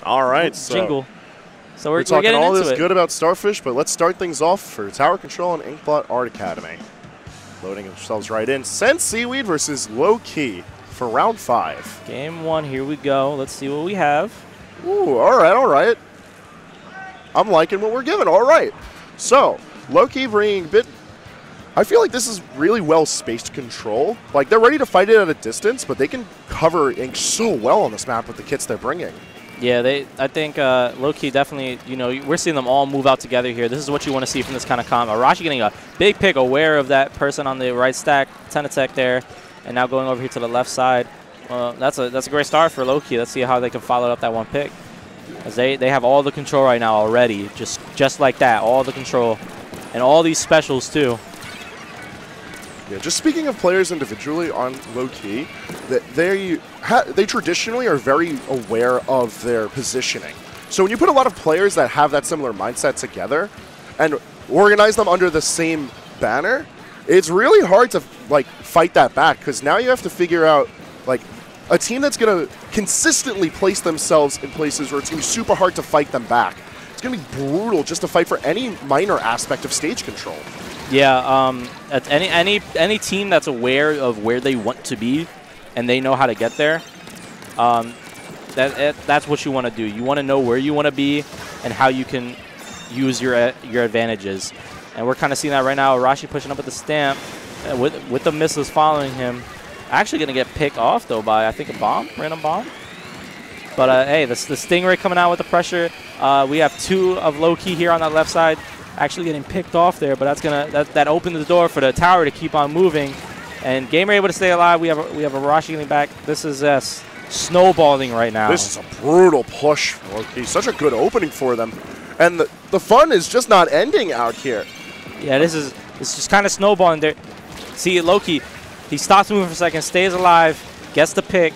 All right, so jingle. So we're talking getting all into this it. good about Starfish, but let's start things off for Tower Control and Inkblot Art Academy. Loading themselves right in. Send Seaweed versus Lowkey for round 5. Game 1, here we go. Let's see what we have. Ooh, all right, all right. I'm liking what we're given. All right. So, Lowkey bringing a bit. I feel like this is really well-spaced control. Like, they're ready to fight it at a distance, but they can cover Ink so well on this map with the kits they're bringing. Yeah, I think Lowkey definitely, you know, we're seeing them all move out together here. This is what you want to see from this kind of comp. Arashi getting a big pick, aware of that person on the right stack, Tenatech there, and now going over here to the left side. That's a great start for Lowkey. Let's see how they can follow up that one pick. As they have all the control right now already, just like that, all the control, and all these specials too. Yeah, just speaking of players individually on Lowkey, they traditionally are very aware of their positioning. So when you put a lot of players that have that similar mindset together and organize them under the same banner, it's really hard to like fight that back, because now you have to figure out like a team that's going to consistently place themselves in places where it's going to be super hard to fight them back. It's going to be brutal just to fight for any minor aspect of stage control. Yeah, any team that's aware of where they want to be and they know how to get there, that's what you want to do. You want to know where you want to be and how you can use your advantages. And we're kind of seeing that right now. Arashi pushing up with the stamp with the missiles following him. Actually going to get picked off, though, by, I think, a bomb, random bomb. But, hey, the Stingray coming out with the pressure. We have 2 of Lowkey here on that left side. Actually getting picked off there, but that opened the door for the tower to keep on moving. And Gamer able to stay alive. We have Arashi getting back. This is snowballing right now. This is a brutal push for Lowkey. Such a good opening for them. And the fun is just not ending out here. Yeah, it's just kind of snowballing there. See, Lowkey, he stops moving for a second, stays alive, gets the pick,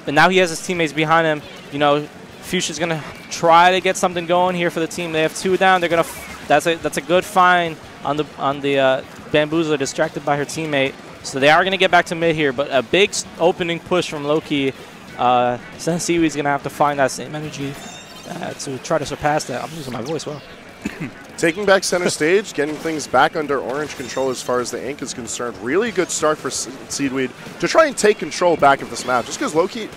but now he has his teammates behind him. You know, Fuchsia's gonna try to get something going here for the team. They have 2 down. They're gonna. That's a good find on the Bamboozler, distracted by her teammate. So they are gonna get back to mid here, but a big opening push from Lowkey. Sen Seaweed's gonna have to find that same energy to try to surpass that. I'm losing my voice. Well. Taking back center stage, getting things back under orange control as far as the Ink is concerned. Really good start for Seaweed to try and take control back of this map, just because Lowkey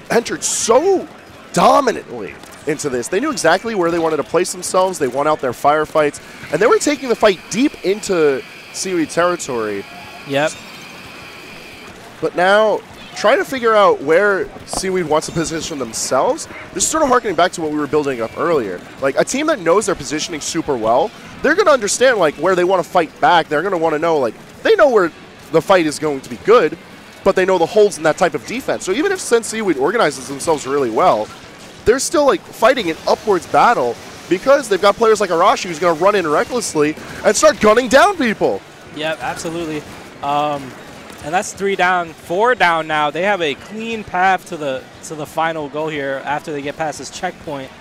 entered so dominantly into this. They knew exactly where they wanted to place themselves. They won out their firefights, and they were taking the fight deep into Seaweed territory. Yep. But now, trying to figure out where Seaweed wants to position themselves, this is sort of harkening back to what we were building up earlier. Like, a team that knows their positioning super well, they're going to understand, like, where they want to fight back. They're going to want to know, like, they know where the fight is going to be good, but they know the holes in that type of defense. So even if Sen Seaweed organizes themselves really well, they're still, like, fighting an upwards battle because they've got players like Arashi who's going to run in recklessly and start gunning down people. Yep, absolutely. And that's 3 down, 4 down now. They have a clean path to the final goal here after they get past this checkpoint.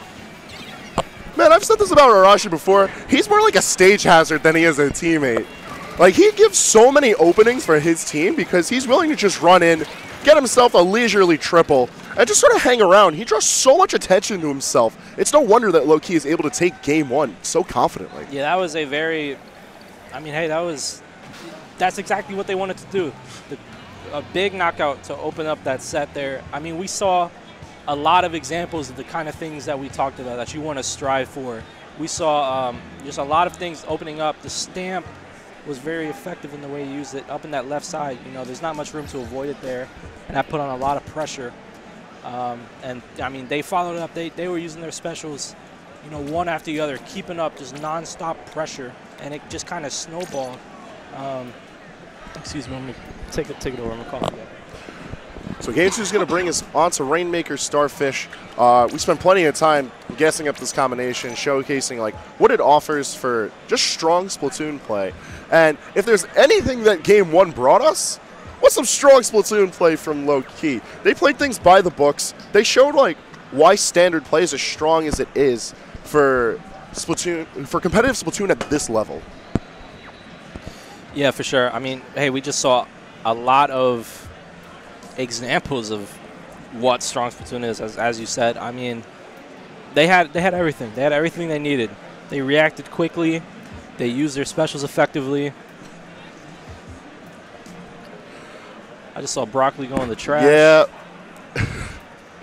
Man, I've said this about Arashi before. He's more like a stage hazard than he is a teammate. Like, he gives so many openings for his team because he's willing to just run in, get himself a leisurely triple, and just sort of hang around. He draws so much attention to himself. It's no wonder that Lowkey is able to take game 1 so confidently. Yeah, that was a very, I mean, hey, that's exactly what they wanted to do. A big knockout to open up that set there. I mean, we saw a lot of examples of the kind of things that we talked about that you want to strive for. We saw just a lot of things opening up. The stamp was very effective in the way he used it up in that left side. You know, there's not much room to avoid it there, and that put on a lot of pressure. And, I mean, they followed up. They were using their specials, you know, one after the other, keeping up just nonstop pressure, and it just kind of snowballed. Excuse me, let me take it over. I'm going to call it. So Game 2 is going to bring us on to Rainmaker Starfish. We spent plenty of time guessing up this combination, showcasing like what it offers for just strong Splatoon play. And if there's anything that Game 1 brought us, what's some strong Splatoon play from Lowkey? They played things by the books. They showed like why standard play is as strong as it is for Splatoon, for competitive Splatoon at this level. Yeah, for sure. I mean, hey, we just saw a lot of examples of what strong Splatoon is, as you said. I mean, They had everything. They had everything they needed. They reacted quickly. They used their specials effectively. I just saw Broccoli go in the trash. Yeah.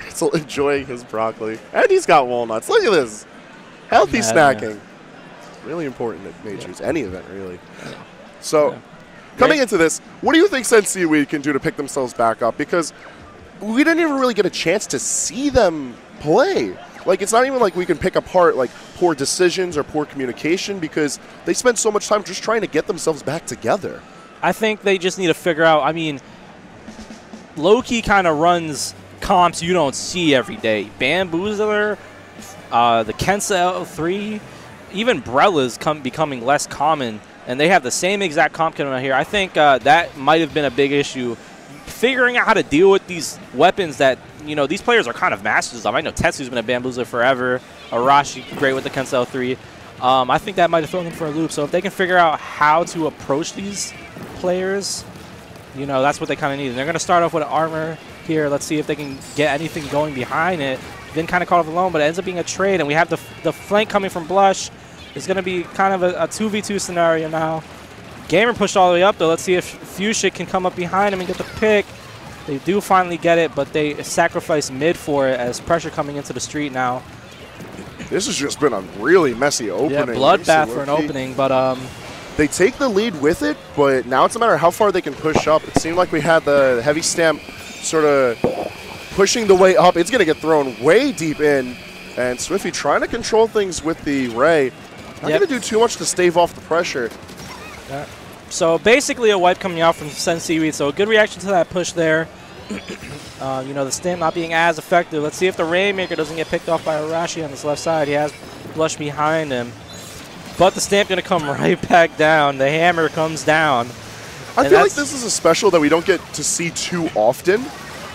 Still enjoying his broccoli. And he's got walnuts. Look at this. Healthy snacking. Really important at Majors. Any event, really. So, coming into this, what do you think Seaweed can do to pick themselves back up? Because we didn't even really get a chance to see them play. Like, it's not even like we can pick apart, like, poor decisions or poor communication because they spent so much time just trying to get themselves back together. I think they just need to figure out, I mean, Lowkey kind of runs comps you don't see every day. Bamboozler, the Kensa L3, even Brella's becoming less common, and they have the same exact comp coming out here. I think that might have been a big issue. Figuring out how to deal with these weapons that, you know, these players are kind of masters of. I know Tetsu's been a Bamboozler forever. Arashi, great with the Kensa L3. I think that might have thrown them for a loop. So if they can figure out how to approach these players, you know, that's what they kind of need. And they're going to start off with armor here. Let's see if they can get anything going behind it. Been kind of caught off alone, but it ends up being a trade. And we have the flank coming from Blush. It's going to be kind of a 2v2 scenario now. Gamer pushed all the way up, though. Let's see if Fuchsia can come up behind him and get the pick. They do finally get it, but they sacrifice mid for it as pressure coming into the street now. This has just been a really messy opening. Yeah, bloodbath for an opening, but they take the lead with it, but now it's a matter of how far they can push up. It seemed like we had the heavy stamp sort of pushing the way up. It's going to get thrown way deep in, and Swiffy trying to control things with the Ray. Not going to do too much to stave off the pressure. Yeah. So basically a wipe coming out from Seaweed, so a good reaction to that push there. You know, the stamp not being as effective. Let's see if the Rainmaker doesn't get picked off by Arashi on this left side. He has Blush behind him. But the stamp going to come right back down. The hammer comes down. I feel like this is a special that we don't get to see too often.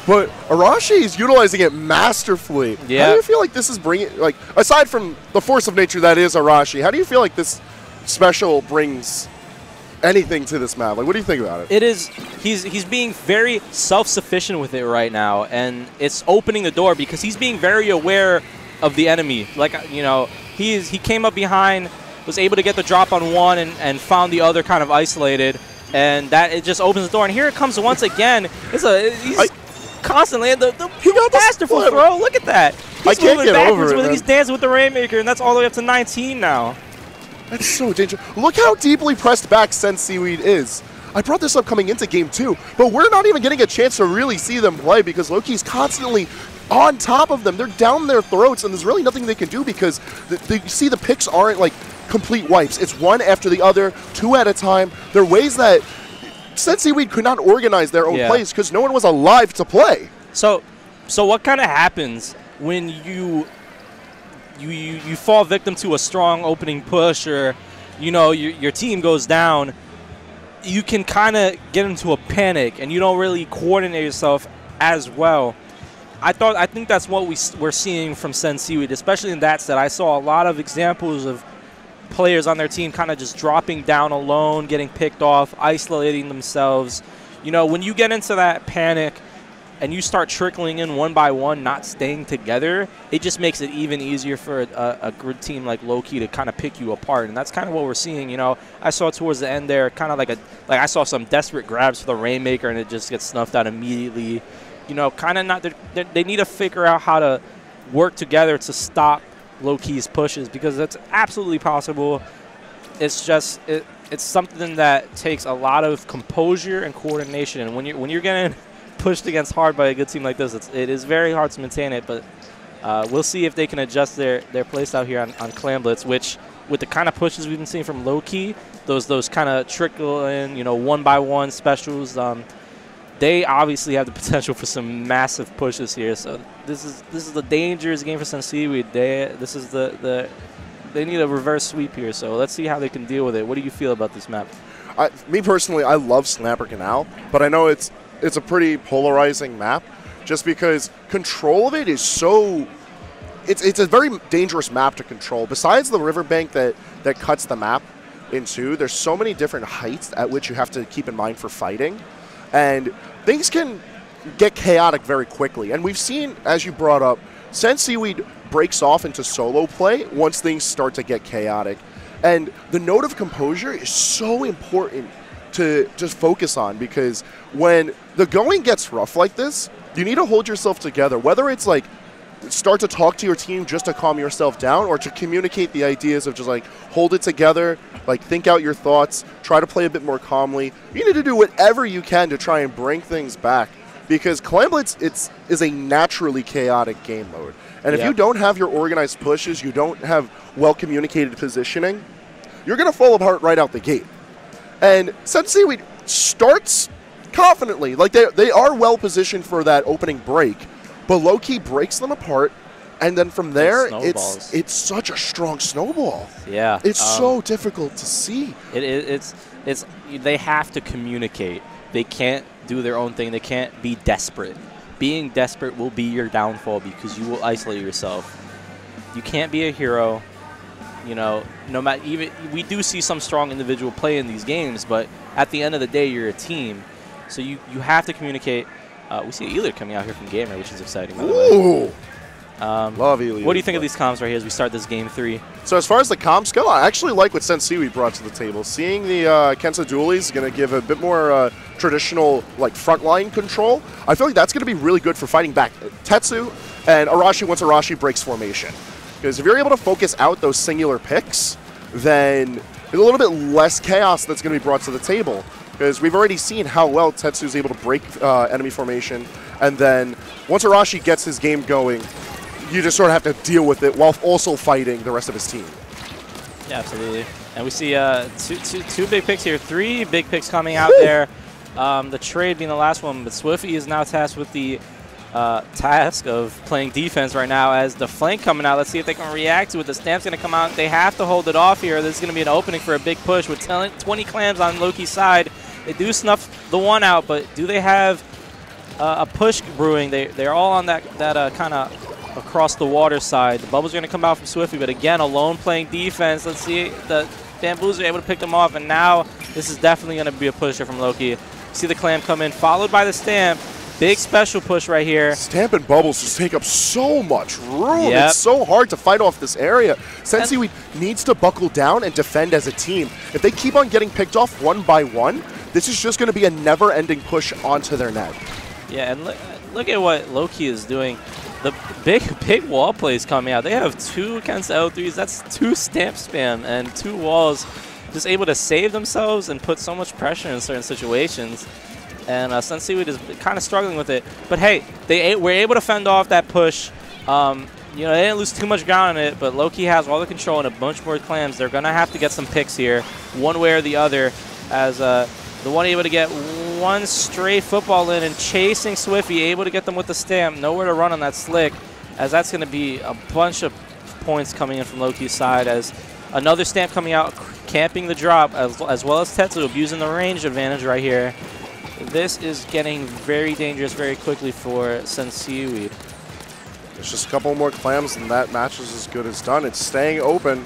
But Arashi is utilizing it masterfully. Yeah. How do you feel like this is bringing, like, aside from the force of nature that is Arashi, how do you feel like this special brings anything to this map? Like, what do you think about it? It is, he's being very self-sufficient with it right now, and it's opening the door because he's being very aware of the enemy. Like, you know, he came up behind, was able to get the drop on one and found the other kind of isolated, and that it just opens the door. And here it comes once again. He's constantly the he got masterful throw. Look at that. He's moving backwards with it. He's dancing with the Rainmaker, and that's all the way up to 19 now. That's so dangerous. Look how deeply pressed back Seaweed is. I brought this up coming into game 2, but we're not even getting a chance to really see them play because Lowkey's constantly on top of them. They're down their throats, and there's really nothing they can do because you see the picks aren't like complete wipes. It's one after the other, two at a time. There are ways that Seaweed could not organize their own plays because no one was alive to play. So what kind of happens when you fall victim to a strong opening push, or you know your team goes down? You can kind of get into a panic, and you don't really coordinate yourself as well. I think that's what we're seeing from Seaweed, especially in that set. I saw a lot of examples of players on their team kind of just dropping down alone, getting picked off, isolating themselves. You know, when you get into that panic and you start trickling in one by one, not staying together, it just makes it even easier for a good team like Lowkey to kind of pick you apart. And that's kind of what we're seeing. You know, I saw towards the end there kind of like I saw some desperate grabs for the Rainmaker, and it just gets snuffed out immediately. You know, kind of not. They need to figure out how to work together to stop Lowkey's pushes, because that's absolutely possible. It's just it's something that takes a lot of composure and coordination. And when you're getting pushed against hard by a good team like this, it is very hard to maintain it. But we'll see if they can adjust their playstyle here on Clan Blitz, which with the kind of pushes we've been seeing from Lowkey, those kind of trickle in, you know, one by one specials. They obviously have the potential for some massive pushes here. So this is a dangerous game for Seaweed. They need a reverse sweep here. So let's see how they can deal with it. What do you feel about this map? Me personally, I love Snapper Canal, but I know it's a pretty polarizing map, just because control of it is so. It's a very dangerous map to control. Besides the riverbank that cuts the map in two, there's so many different heights at which you have to keep in mind for fighting. And things can get chaotic very quickly. And we've seen, as you brought up, Seaweed breaks off into solo play once things start to get chaotic. And the note of composure is so important to just focus on, because when the going gets rough like this, you need to hold yourself together, whether it's like start to talk to your team just to calm yourself down, or to communicate the ideas of just like hold it together, like think out your thoughts, try to play a bit more calmly. You need to do whatever you can to try and bring things back, because Clam Blitz is a naturally chaotic game mode. And if you don't have your organized pushes, you don't have well-communicated positioning, you're going to fall apart right out the gate. And Seaweed starts confidently. Like, they are well-positioned for that opening break, but Lowkey breaks them apart, and then from there, it's such a strong snowball. Yeah. It's so difficult to see. They have to communicate. They can't do their own thing. They can't be desperate. Being desperate will be your downfall, because you will isolate yourself. You can't be a hero. You know, no matter, even we do see some strong individual play in these games, but at the end of the day, you're a team. So you have to communicate. We see Ealer coming out here from Gamer, which is exciting, by the way. Love Ealer. What do you think of these comms right here as we start this game 3? So as far as the comms go, I actually like what Seaweed brought to the table. Seeing the Kensa dualies is going to give a bit more traditional like frontline control. I feel like that's going to be really good for fighting back Tetsu and Arashi once Arashi breaks formation. Because if you're able to focus out those singular picks, then there's a little bit less chaos that's going to be brought to the table. Because we've already seen how well Tetsu's able to break enemy formation, and then once Arashi gets his game going, you just sort of have to deal with it while also fighting the rest of his team. Yeah, absolutely. And we see two big picks here, 3 big picks coming out there. The trade being the last one, but Swiffy is now tasked with the task of playing defense right now as the flank coming out. Let's see if they can react to it. The Stamp's going to come out. They have to hold it off here. This is going to be an opening for a big push with 20 clams on Lowkey's side. They do snuff the one out, but do they have a push brewing? They're all on that kind of across the water side. The bubbles are going to come out from Swiffy, but again, alone playing defense. Let's see, the Bamboos are able to pick them off, and now this is definitely going to be a pusher from Lowkey. See the clam come in, followed by the Stamp. Big special push right here. Stamp and Bubbles just take up so much room. It's so hard to fight off this area. Seaweed needs to buckle down and defend as a team. If they keep on getting picked off one by one, this is just going to be a never-ending push onto their net. Yeah, and look at what Lowkey is doing. The big wall plays coming out. They have 2 against L3s. That's 2 Stamp spam and 2 walls, just able to save themselves and put so much pressure in certain situations. And Seaweed is kind of struggling with it. But hey, they were able to fend off that push. You know, they didn't lose too much ground on it, but Lowkey has all the control and a bunch more clams. They're going to have to get some picks here, one way or the other, as the one able to get one stray football in and chasing Swiffy, able to get them with the Stamp. Nowhere to run on that slick, as that's going to be a bunch of points coming in from Lowkey's side, as another Stamp coming out, camping the drop, as well as Tetsu abusing the range advantage right here. This is getting very dangerous very quickly for Seaweed. There's just a couple more clams and that match is as good as done. It's staying open.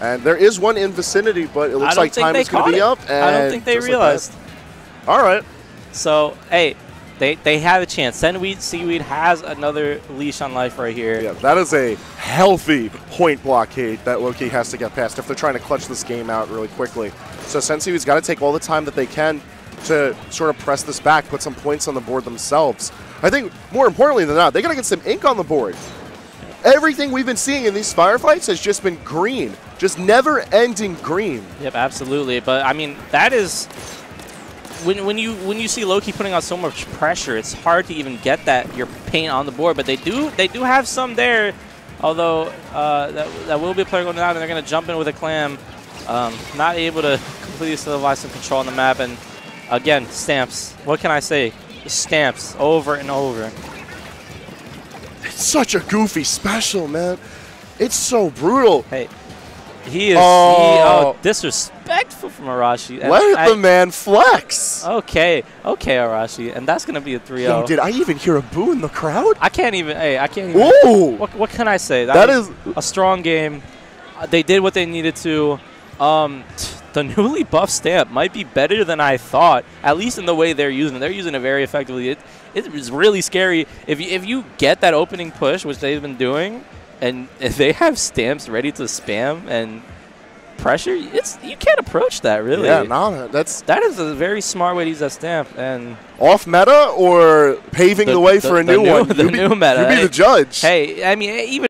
And there is one in vicinity, but it looks like time is going to be up. And I don't think they realized. Like all right. So, hey, they have a chance. Seaweed has another leash on life right here. Yeah, that is a healthy point blockade that Lowkey has to get past if they're trying to clutch this game out really quickly. So Seaweed's got to take all the time that they can to sort of press this back, put some points on the board themselves. I think more importantly than that, they got to get some ink on the board. Everything we've been seeing in these firefights has just been green, just never-ending green. Yep, absolutely. But I mean, that is when you see Lowkey putting out so much pressure, it's hard to even get your paint on the board. But they do have some there. Although that will be a player going down, and they're going to jump in with a clam, not able to completely solidify some control on the map. And again, Stamps. What can I say? Stamps over and over. It's such a goofy special, man. It's so brutal. Hey, he is disrespectful from Arashi. Let the man flex. Okay, Arashi, and that's gonna be a 3-0. Yo, did I even hear a boo in the crowd? I can't even. Ooh. What can I say? That is a strong game. They did what they needed to. The newly buffed Stamp might be better than I thought, at least in the way they're using it. They're using it very effectively. It is really scary. If you get that opening push, which they've been doing, and if they have stamps ready to spam and pressure, you can't approach that really. Yeah, no, that is a very smart way to use that stamp. And off meta or paving the way for a new one. The new meta. You be the judge. Hey, I mean, even